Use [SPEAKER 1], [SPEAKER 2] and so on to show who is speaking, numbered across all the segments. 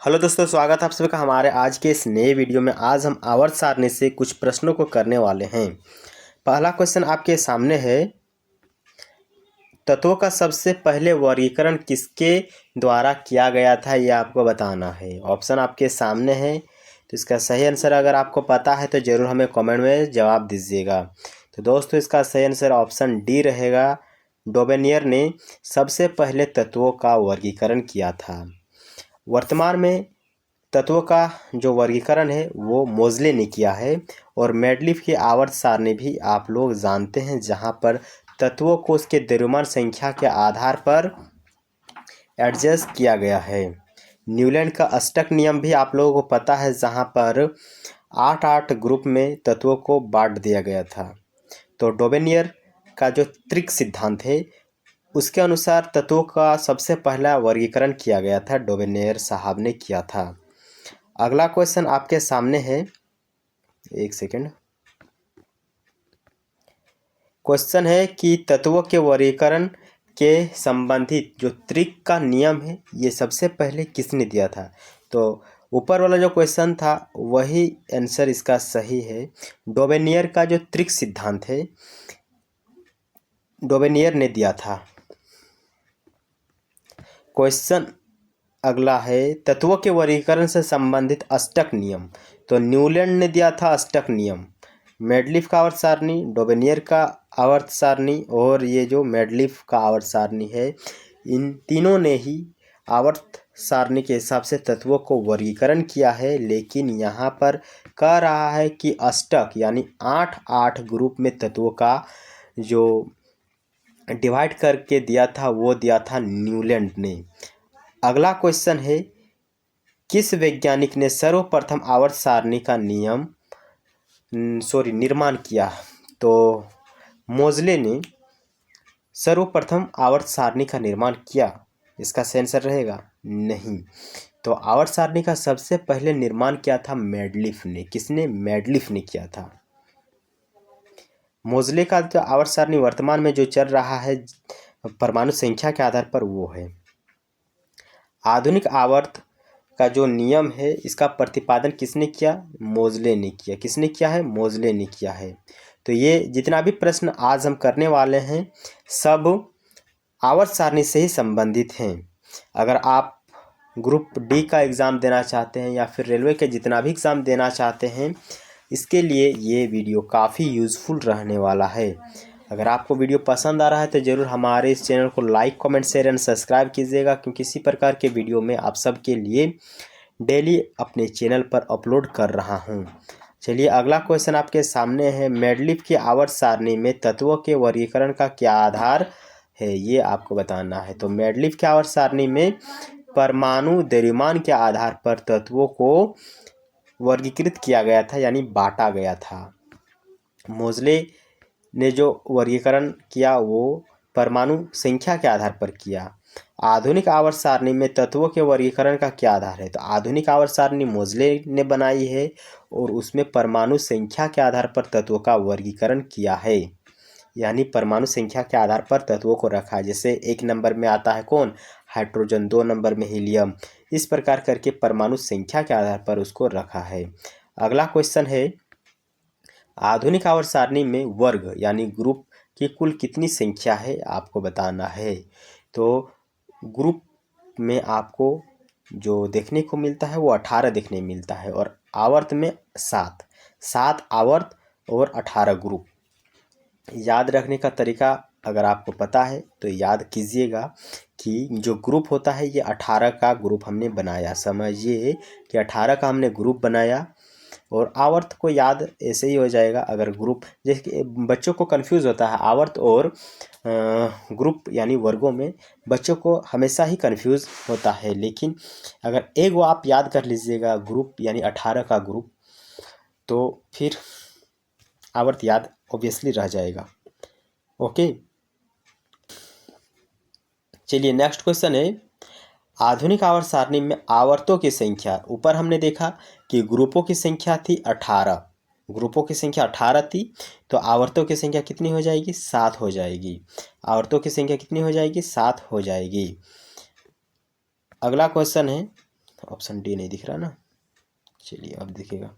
[SPEAKER 1] Hello दोस्तों, स्वागत है आप सभी का हमारे आज के इस नए वीडियो में। आज हम आवर्त सारणी से कुछ प्रश्नों को करने वाले हैं। पहला क्वेश्चन आपके सामने है, तत्वों का सबसे पहले वर्गीकरण किसके द्वारा किया गया था, ये आपको बताना है। ऑप्शन आपके सामने है, तो इसका सही आंसर अगर आपको पता है तो ज़रूर हमें कमेंट में जवाब दीजिएगा। तो दोस्तों, इसका सही आंसर ऑप्शन डी रहेगा। डोबेनियर ने सबसे पहले तत्वों का वर्गीकरण किया था। वर्तमान में तत्वों का जो वर्गीकरण है वो मोज़ले ने किया है, और मेंडलीफ की आवर्त सारणी भी आप लोग जानते हैं, जहां पर तत्वों को उसके द्रव्यमान संख्या के आधार पर एडजस्ट किया गया है। न्यूलैंड का अष्टक नियम भी आप लोगों को पता है, जहां पर 8-8 ग्रुप में तत्वों को बांट दिया गया था। तो डोबेनियर का जो त्रिक सिद्धांत है उसके अनुसार तत्वों का सबसे पहला वर्गीकरण किया गया था, डोबेनियर साहब ने किया था। अगला क्वेश्चन आपके सामने है, एक सेकंड। क्वेश्चन है कि तत्वों के वर्गीकरण के संबंधित जो त्रिक का नियम है ये सबसे पहले किसने दिया था। तो ऊपर वाला जो क्वेश्चन था वही आंसर इसका सही है। डोबेनियर का जो त्रिक सिद्धांत है डोबेनियर ने दिया था। क्वेश्चन अगला है, तत्वों के वर्गीकरण से संबंधित अष्टक नियम। तो न्यूलैंड ने दिया था अष्टक नियम। मेंडलीफ का आवर्त सारणी, डोबेनियर का आवर्त सारणी और ये जो मेंडलीफ का आवर्त सारणी है, इन तीनों ने ही आवर्त सारणी के हिसाब से तत्वों को वर्गीकरण किया है। लेकिन यहाँ पर कह रहा है कि अष्टक यानी 8-8 ग्रुप में तत्वों का जो डिवाइड करके दिया था वो दिया था न्यूलैंड ने। अगला क्वेश्चन है, किस वैज्ञानिक ने सर्वप्रथम आवर्त सारणी का निर्माण किया। तो मोज़ले ने सर्वप्रथम आवर्त सारणी का निर्माण किया। इसका सही आंसर रहेगा नहीं। तो आवर्त सारणी का सबसे पहले निर्माण किया था मेंडलीफ ने। किसने? मेंडलीफ ने किया था। मोज़ले का जो आवर्त सारणी वर्तमान में जो चल रहा है परमाणु संख्या के आधार पर वो है। आधुनिक आवर्त का जो नियम है इसका प्रतिपादन किसने किया? मोज़ले ने किया। किसने किया है? मोज़ले ने किया है। तो ये जितना भी प्रश्न आज हम करने वाले हैं सब आवर्त सारणी से ही संबंधित हैं। अगर आप ग्रुप डी का एग्ज़ाम देना चाहते हैं या फिर रेलवे के जितना भी एग्ज़ाम देना चाहते हैं, इसके लिए ये वीडियो काफ़ी यूज़फुल रहने वाला है। अगर आपको वीडियो पसंद आ रहा है तो ज़रूर हमारे इस चैनल को like, comment, share and subscribe कीजिएगा, क्योंकि इसी प्रकार के वीडियो में आप सबके लिए डेली अपने चैनल पर अपलोड कर रहा हूं। चलिए अगला क्वेश्चन आपके सामने है, मेंडलीफ की आवर्त सारणी में तत्वों के वर्गीकरण का क्या आधार है, ये आपको बताना है। तो मेंडलीफ की आवर्त सारणी में परमाणु द्रव्यमान के आधार पर तत्वों को वर्गीकृत किया गया था, यानी बांटा गया था। मोज़ले ने जो वर्गीकरण किया वो परमाणु संख्या के आधार पर किया। आधुनिक आवर्त सारणी में तत्वों के वर्गीकरण का क्या आधार है। तो आधुनिक आवर्त सारणी मोज़ले ने बनाई है और उसमें परमाणु संख्या के आधार पर तत्वों का वर्गीकरण किया है, यानी परमाणु संख्या के आधार पर तत्वों को रखा है। जैसे 1 नंबर में आता है कौन? हाइड्रोजन, 2 नंबर में हीलियम, इस प्रकार करके परमाणु संख्या के आधार पर उसको रखा है। अगला क्वेश्चन है, आधुनिक आवर्त सारणी में वर्ग यानी ग्रुप की कुल कितनी संख्या है, आपको बताना है। तो ग्रुप में आपको जो देखने को मिलता है वो 18 देखने मिलता है, और आवर्त में 7 आवर्त और 18 ग्रुप। याद रखने का तरीका अगर आपको पता है तो याद कीजिएगा कि जो ग्रुप होता है ये 18 का ग्रुप हमने बनाया। समझिए कि 18 का हमने ग्रुप बनाया, और आवर्त को याद ऐसे ही हो जाएगा। अगर ग्रुप, जैसे बच्चों को कंफ्यूज होता है आवर्त और ग्रुप यानी वर्गों में, बच्चों को हमेशा ही कंफ्यूज होता है। लेकिन अगर एक वो आप याद कर लीजिएगा ग्रुप यानी 18 का ग्रुप, तो फिर आवर्त याद ऑब्वियसली रह जाएगा। ओके, चलिए नेक्स्ट क्वेश्चन है, आधुनिक आवर्त सारणी में आवर्तों की संख्या। ऊपर हमने देखा कि ग्रुपों की संख्या थी 18, ग्रुपों की संख्या 18 थी, तो आवर्तों की संख्या कितनी हो जाएगी? 7 हो जाएगी। आवर्तों की संख्या कितनी हो जाएगी? 7 हो जाएगी। अगला क्वेश्चन है, ऑप्शन डी नहीं दिख रहा ना, चलिए अब दिखेगा।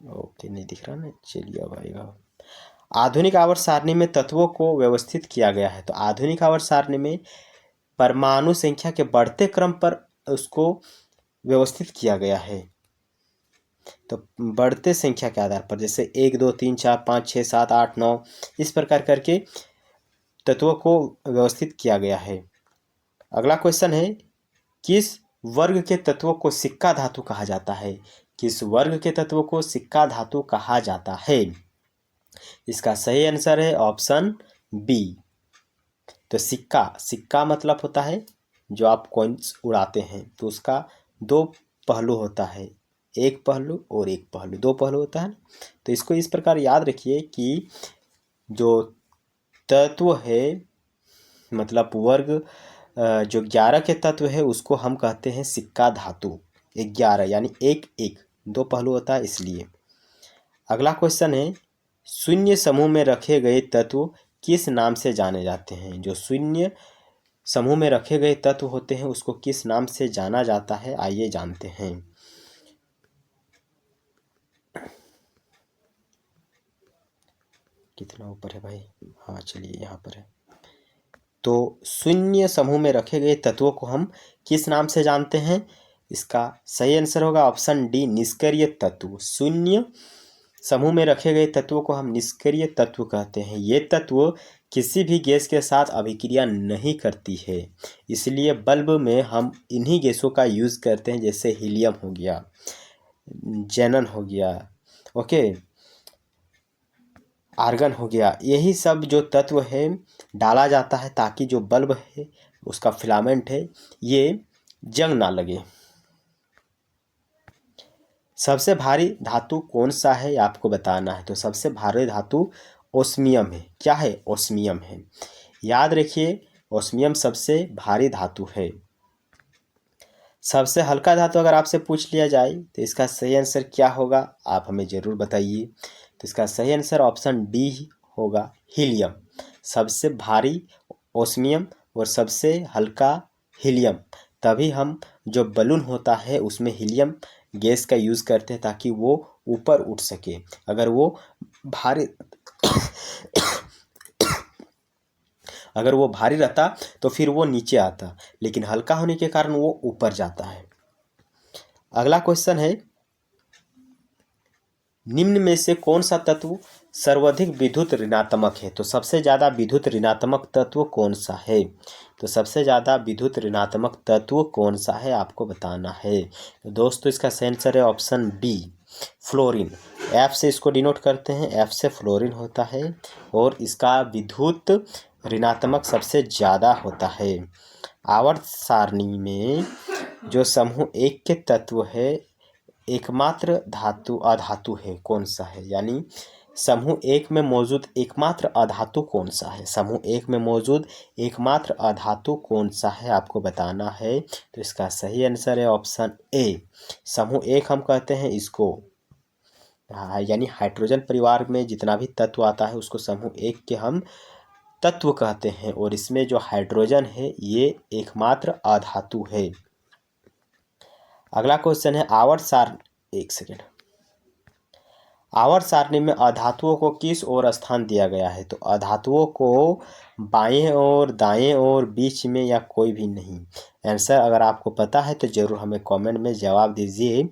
[SPEAKER 1] ओके, नहीं दिख रहा ना, चलिए अब आएगा। आधुनिक आवर्त सारणी में तत्वों को व्यवस्थित किया गया है। तो आधुनिक आवर्त सारणी में परमाणु संख्या के बढ़ते क्रम पर उसको व्यवस्थित किया गया है। तो बढ़ते संख्या के आधार पर, जैसे 1 2 3 4 5 6 7 8 9 इस प्रकार करके तत्वों को व्यवस्थित किया गया है। अगला क्वेश्चन है, किस वर्ग के तत्वों को सिक्का धातु कहा जाता है? किस वर्ग के तत्वों को सिक्का धातु कहा जाता है? इसका सही आंसर है ऑप्शन बी। तो सिक्का, सिक्का मतलब होता है जो आप कॉइन्स उड़ाते हैं, तो उसका दो पहलू होता है, एक पहलू और एक पहलू, दो पहलू होता है। तो इसको इस प्रकार याद रखिए कि जो तत्व है, मतलब वर्ग जो 11 के तत्व है उसको हम कहते हैं सिक्का धातु। 11 यानी एक एक, दो पहलू होता है इसलिए। अगला क्वेश्चन है, शून्य समूह में रखे गए तत्व किस नाम से जाने जाते हैं? जो शून्य समूह में रखे गए तत्व होते हैं उसको किस नाम से जाना जाता है, आइए जानते हैं। कितना ऊपर है भाई? हाँ चलिए यहाँ पर है। तो शून्य समूह में रखे गए तत्वों को हम किस नाम से जानते हैं? इसका सही आंसर होगा ऑप्शन डी, निष्क्रिय तत्व। शून्य समूह में रखे गए तत्वों को हम निष्क्रिय तत्व कहते हैं। ये तत्व किसी भी गैस के साथ अभिक्रिया नहीं करती है, इसलिए बल्ब में हम इन्हीं गैसों का यूज़ करते हैं, जैसे हीलियम हो गया, जेनन हो गया, ओके, आर्गन हो गया। यही सब जो तत्व है डाला जाता है ताकि जो बल्ब है उसका फिलामेंट है ये जंग ना लगे। सबसे भारी धातु कौन सा है आपको बताना है। तो सबसे भारी धातु ओस्मियम है। क्या है? ओस्मियम है। याद रखिए, ओस्मियम सबसे भारी धातु है। सबसे हल्का धातु अगर आपसे पूछ लिया जाए तो इसका सही आंसर क्या होगा, आप हमें ज़रूर बताइए। तो इसका सही आंसर ऑप्शन डी होगा, हीलियम। सबसे भारी ओस्मियम और सबसे हल्का हीलियम। तभी हम जो बलून होता है उसमें हीलियम गैस का यूज़ करते हैं ताकि वो ऊपर उठ सके। अगर वो भारी अगर वो भारी रहता तो फिर वो नीचे आता, लेकिन हल्का होने के कारण वो ऊपर जाता है। अगला क्वेश्चन है, निम्न में से कौन सा तत्व सर्वाधिक विद्युत ऋणात्मक है? तो सबसे ज़्यादा विद्युत ऋणात्मक तत्व कौन सा है? तो सबसे ज़्यादा विद्युत ऋणात्मक तत्व कौन सा है आपको बताना है। तो दोस्तों इसका सही आंसर है ऑप्शन बी, फ्लोरीन। एफ से इसको डिनोट करते हैं, एफ से फ्लोरीन होता है और इसका विद्युत ऋणात्मक सबसे ज़्यादा होता है। आवर्त सारणी में जो समूह एक के तत्व है एकमात्र धातु अधातु है, कौन सा है? यानी समूह एक में मौजूद एकमात्र अधातु कौन सा है? समूह एक में मौजूद एकमात्र अधातु कौन सा है आपको बताना है। तो इसका सही आंसर है ऑप्शन ए, समूह एक हम कहते हैं इसको, यानी हाइड्रोजन परिवार में जितना भी तत्व आता है उसको समूह एक के हम तत्व कहते हैं और इसमें जो हाइड्रोजन है ये एकमात्र अधातु है। अगला क्वेश्चन है, आवर्त सारणी में अधातुओं को किस ओर स्थान दिया गया है? तो अधातुओं को बाएं और दाएं और बीच में या कोई भी नहीं। आंसर अगर आपको पता है तो ज़रूर हमें कमेंट में जवाब दीजिए।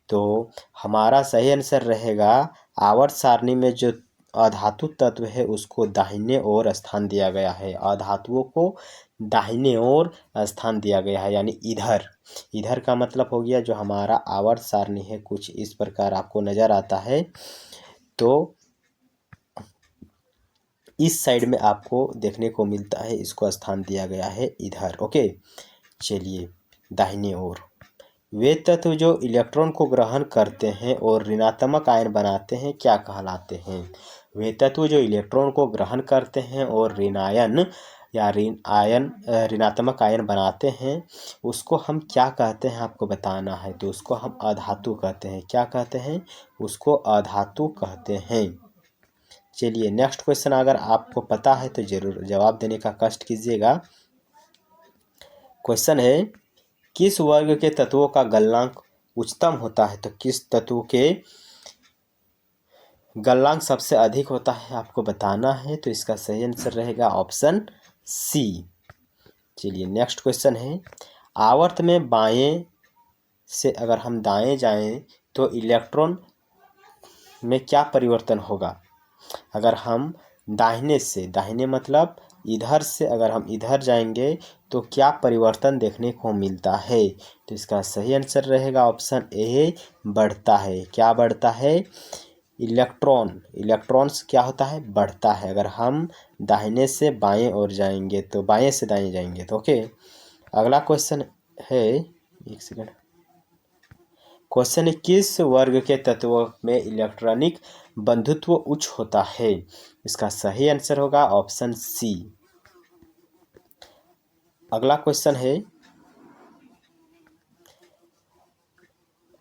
[SPEAKER 1] तो हमारा सही आंसर रहेगा, आवर्त सारणी में जो अधातु तत्व है उसको दाहिने ओर स्थान दिया गया है। अधातुओं को दाहिने ओर स्थान दिया गया है, यानी इधर। इधर का मतलब हो गया जो हमारा आवर्त सारणी है कुछ इस प्रकार आपको नज़र आता है, तो इस साइड में आपको देखने को मिलता है, इसको स्थान दिया गया है इधर। ओके, चलिए दाहिने ओर। वे तत्व जो इलेक्ट्रॉन को ग्रहण करते हैं और ऋणात्मक आयन बनाते हैं क्या कहलाते हैं? वे तत्व जो इलेक्ट्रॉन को ग्रहण करते हैं और ऋणायन या ऋणात्मक आयन बनाते हैं उसको हम क्या कहते हैं आपको बताना है। तो उसको हम अधातु कहते हैं। क्या कहते हैं? उसको अधातु कहते हैं। चलिए नेक्स्ट क्वेश्चन अगर आपको पता है तो ज़रूर जवाब देने का कष्ट कीजिएगा। क्वेश्चन है, किस वर्ग के तत्वों का गलनांक उच्चतम होता है? तो किस तत्व के गलनांक सबसे अधिक होता है आपको बताना है। तो इसका सही आंसर रहेगा ऑप्शन सी। चलिए नेक्स्ट क्वेश्चन है, आवर्त में बाएं से अगर हम दाएं जाएं तो इलेक्ट्रॉन में क्या परिवर्तन होगा? अगर हम दाहिने से, दाहिने मतलब इधर से अगर हम इधर जाएंगे तो क्या परिवर्तन देखने को मिलता है? तो इसका सही आंसर रहेगा ऑप्शन ए, बढ़ता है। क्या बढ़ता है? इलेक्ट्रॉन्स क्या होता है? बढ़ता है। अगर हम दाहिने से बाएं ओर जाएंगे तो, बाएं से दाएं जाएंगे तो ओके। अगला क्वेश्चन है, एक सेकंड, क्वेश्चन है किस वर्ग के तत्वों में इलेक्ट्रॉनिक बंधुत्व उच्च होता है? इसका सही आंसर होगा ऑप्शन सी। अगला क्वेश्चन है,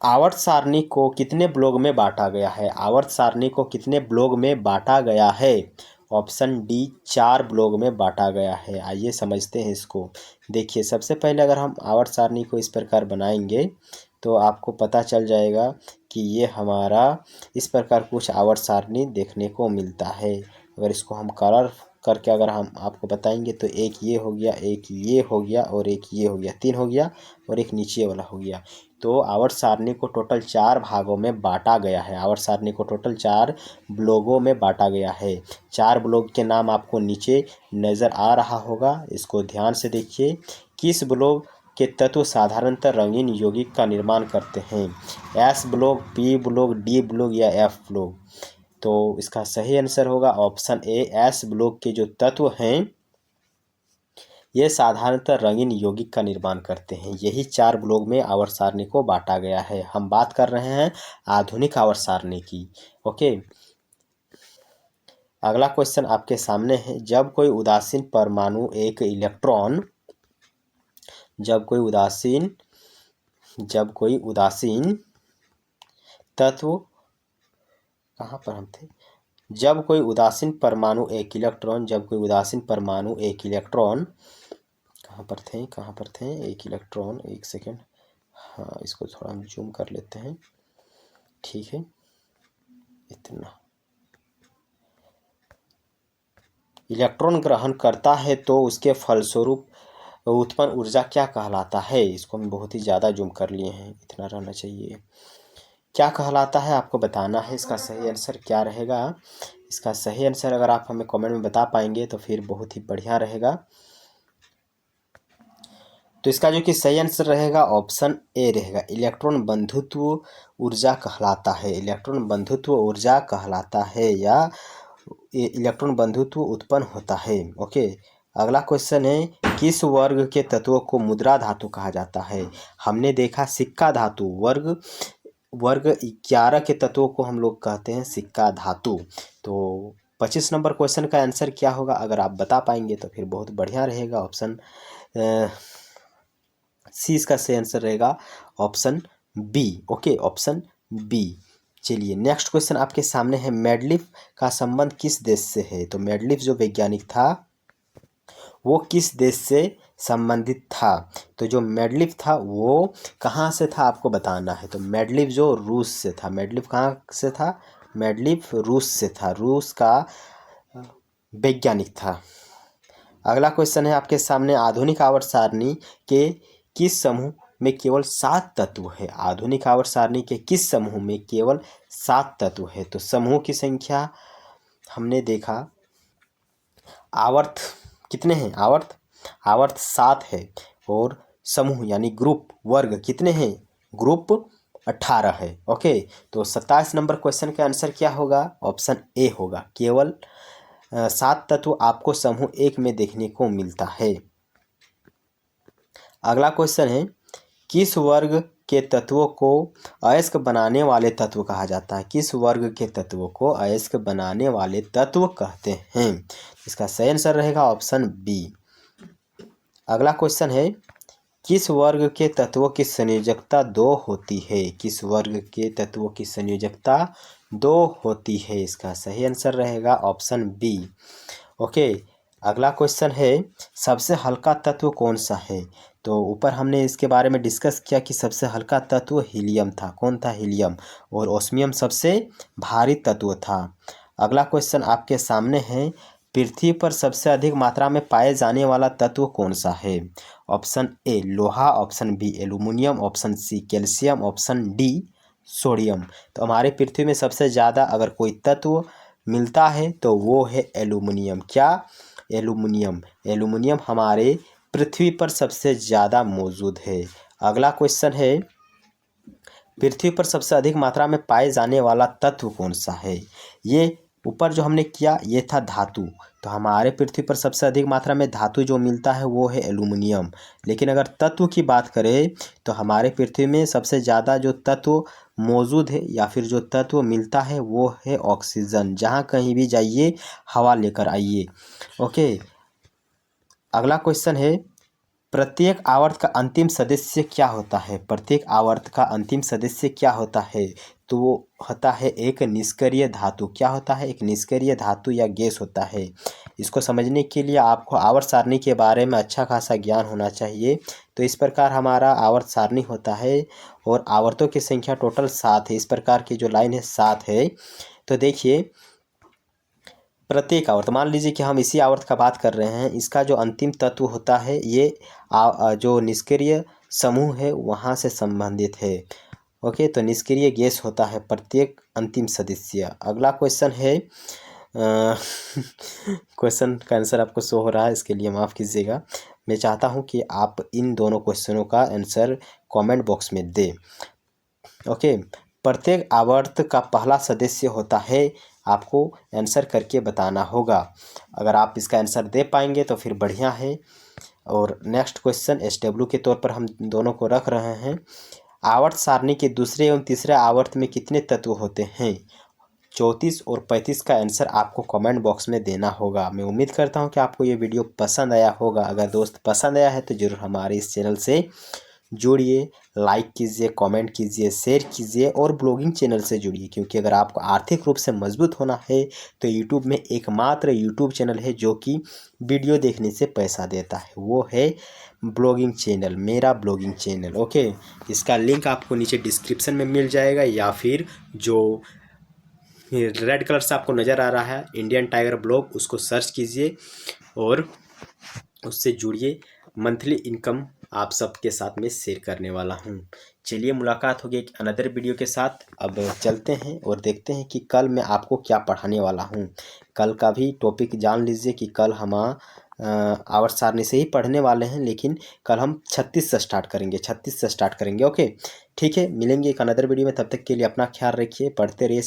[SPEAKER 1] आवर्त सारणी को कितने ब्लॉक में बांटा गया है? आवर्त सारणी को कितने ब्लॉक में बांटा गया है? ऑप्शन डी, 4 ब्लॉक में बांटा गया है। आइए समझते हैं इसको। देखिए सबसे पहले अगर हम आवर्त सारणी को इस प्रकार बनाएंगे तो आपको पता चल जाएगा कि ये हमारा इस प्रकार कुछ आवर्त सारणी देखने को मिलता है। अगर इसको हम कलर करके अगर हम आपको बताएंगे तो एक ये हो गया, एक ये हो गया और एक ये हो गया, 3 हो गया और एक नीचे वाला हो गया। तो आवर्त सारणी को टोटल 4 भागों में बांटा गया है। आवर्त सारणी को टोटल 4 ब्लॉकों में बांटा गया है। 4 ब्लॉक के नाम आपको नीचे नज़र आ रहा होगा, इसको ध्यान से देखिए। किस ब्लॉक के तत्व साधारणतः रंगीन यौगिक का निर्माण करते हैं? S block, P block, D block या एफ ब्लॉक? तो इसका सही आंसर होगा ऑप्शन ए, एस ब्लॉक के जो तत्व हैं ये साधारणतः रंगीन यौगिक का निर्माण करते हैं। यही 4 ब्लॉक में आवर्त सारणी को बांटा गया है। हम बात कर रहे हैं आधुनिक आवर्त सारणी की, ओके। अगला क्वेश्चन आपके सामने है, जब कोई उदासीन परमाणु एक इलेक्ट्रॉन, जब कोई उदासीन तत्व, कहाँ पर हम थे? जब कोई उदासीन परमाणु एक इलेक्ट्रॉन, कहाँ पर थे? एक इलेक्ट्रॉन, एक सेकेंड, हाँ इसको थोड़ा हम जूम कर लेते हैं, ठीक है। इतना इलेक्ट्रॉन ग्रहण करता है तो उसके फलस्वरूप उत्पन्न ऊर्जा क्या कहलाता है? इसको हम बहुत ही ज़्यादा जूम कर लिए हैं, इतना रहना चाहिए। क्या कहलाता है आपको बताना है। इसका सही आंसर क्या रहेगा? इसका सही आंसर अगर आप हमें कमेंट में बता पाएंगे तो फिर बहुत ही बढ़िया रहेगा। तो इसका जो कि सही आंसर रहेगा ऑप्शन ए रहेगा, इलेक्ट्रॉन बंधुत्व ऊर्जा कहलाता है। इलेक्ट्रॉन बंधुत्व ऊर्जा कहलाता है या इलेक्ट्रॉन बंधुत्व उत्पन्न होता है, ओके। अगला क्वेश्चन है, किस वर्ग के तत्वों को मुद्रा धातु कहा जाता है? हमने देखा सिक्का धातु, वर्ग 11 के तत्वों को हम लोग कहते हैं सिक्का धातु। तो 25 नंबर क्वेश्चन का आंसर क्या होगा? अगर आप बता पाएंगे तो फिर बहुत बढ़िया रहेगा। ऑप्शन सी इसका सही आंसर रहेगा, option B, okay, option B. चलिए नेक्स्ट क्वेश्चन आपके सामने है, मेंडलीफ का संबंध किस देश से है? तो मेंडलीफ जो वैज्ञानिक था वो किस देश से संबंधित था? तो जो मेंडलीफ था वो कहाँ से था आपको बताना है। तो मेंडलीफ जो रूस से था। मेंडलीफ कहाँ से था? मेंडलीफ रूस से था, रूस का वैज्ञानिक था। अगला क्वेश्चन है आपके सामने, आधुनिक आवर्त सारणी के किस समूह में केवल 7 तत्व है? आधुनिक आवर्त सारणी के किस समूह में केवल 7 तत्व है? तो समूह की संख्या हमने देखा, आवर्त कितने हैं? आवर्त 7 है और समूह यानी ग्रुप, वर्ग कितने हैं? ग्रुप 18 है, ओके। तो 27 नंबर क्वेश्चन का आंसर क्या होगा? ऑप्शन ए होगा, केवल 7 तत्व आपको समूह 1 में देखने को मिलता है। अगला क्वेश्चन है, किस वर्ग के तत्वों को अयस्क बनाने वाले तत्व कहा जाता है? किस वर्ग के तत्वों को अयस्क बनाने वाले तत्व कहते हैं? इसका सही आंसर रहेगा ऑप्शन बी। अगला क्वेश्चन है, किस वर्ग के तत्वों की संयोजकता 2 होती है? किस वर्ग के तत्वों की संयोजकता 2 होती है? इसका सही आंसर रहेगा ऑप्शन बी, ओके। अगला क्वेश्चन है, सबसे हल्का तत्व कौन सा है? तो ऊपर हमने इसके बारे में डिस्कस किया कि सबसे हल्का तत्व हीलियम था। कौन था? हीलियम। और ओस्मियम सबसे भारी तत्व था। अगला क्वेश्चन आपके सामने है, पृथ्वी पर सबसे अधिक मात्रा में पाए जाने वाला तत्व कौन सा है? ऑप्शन ए लोहा, option B aluminium, option C calcium, option D sodium. तो हमारे पृथ्वी में सबसे ज़्यादा अगर कोई तत्व मिलता है तो वो है एल्यूमिनियम। क्या? एल्यूमिनियम। एल्यूमिनियम हमारे पृथ्वी पर सबसे ज़्यादा मौजूद है। अगला क्वेश्चन है, पृथ्वी पर सबसे अधिक मात्रा में पाए जाने वाला तत्व कौन सा है? ये ऊपर जो हमने किया ये था धातु। तो हमारे पृथ्वी पर सबसे अधिक मात्रा में धातु जो मिलता है वो है एल्यूमिनियम। लेकिन अगर तत्व की बात करें तो हमारे पृथ्वी में सबसे ज़्यादा जो तत्व मौजूद है या फिर जो तत्व मिलता है वो है ऑक्सीजन। जहाँ कहीं भी जाइए हवा लेकर आइए। ओके, अगला क्वेश्चन है, प्रत्येक आवर्त का अंतिम सदस्य क्या होता है? प्रत्येक आवर्त का अंतिम सदस्य क्या होता है? तो वो होता है एक निष्क्रिय धातु। क्या होता है? एक निष्क्रिय धातु या गैस होता है। इसको समझने के लिए आपको आवर्त सारणी के बारे में अच्छा खासा ज्ञान होना चाहिए। तो इस प्रकार हमारा आवर्त सारणी होता है और आवर्तों की संख्या टोटल 7 है। इस प्रकार की जो लाइन है 7 है। तो देखिए, प्रत्येक आवर्त, मान लीजिए कि हम इसी आवर्त का बात कर रहे हैं, इसका जो अंतिम तत्व होता है ये जो निष्क्रिय समूह है वहाँ से संबंधित है। ओके, तो निष्क्रिय गैस होता है प्रत्येक अंतिम सदस्य। अगला क्वेश्चन है, क्वेश्चन का आंसर आपको शो हो रहा है, इसके लिए माफ़ कीजिएगा। मैं चाहता हूँ कि आप इन दोनों क्वेश्चनों का आंसर कमेंट बॉक्स में दें। ओके, प्रत्येक आवर्त का पहला सदस्य होता है, आपको आंसर करके बताना होगा। अगर आप इसका आंसर दे पाएंगे तो फिर बढ़िया है। और नेक्स्ट क्वेश्चन SW के तौर पर हम दोनों को रख रहे हैं, आवर्त सारणी के दूसरे एवं तीसरे आवर्त में कितने तत्व होते हैं? 34 और 35 का आंसर आपको कमेंट बॉक्स में देना होगा। मैं उम्मीद करता हूं कि आपको ये वीडियो पसंद आया होगा। अगर दोस्त पसंद आया है तो ज़रूर हमारे इस चैनल से जुड़िए, लाइक कीजिए, कमेंट कीजिए, शेयर कीजिए और ब्लॉगिंग चैनल से जुड़िए। क्योंकि अगर आपको आर्थिक रूप से मजबूत होना है तो यूट्यूब में एकमात्र यूट्यूब चैनल है जो कि वीडियो देखने से पैसा देता है, वो है ब्लॉगिंग चैनल, मेरा ब्लॉगिंग चैनल। ओके, इसका लिंक आपको नीचे डिस्क्रिप्शन में मिल जाएगा या फिर जो रेड कलर से आपको नज़र आ रहा है इंडियन टाइगर ब्लॉग, उसको सर्च कीजिए और उससे जुड़िए। मंथली इनकम आप सबके साथ में शेयर करने वाला हूँ। चलिए, मुलाकात होगी एक अनदर वीडियो के साथ। अब चलते हैं और देखते हैं कि कल मैं आपको क्या पढ़ाने वाला हूँ। कल का भी टॉपिक जान लीजिए कि कल हम आवर्त सारणी से ही पढ़ने वाले हैं, लेकिन कल हम 36 से स्टार्ट करेंगे। 36 से स्टार्ट करेंगे। ओके, ठीक है, मिलेंगे एक अनदर वीडियो में। तब तक के लिए अपना ख्याल रखिए, पढ़ते रहिए।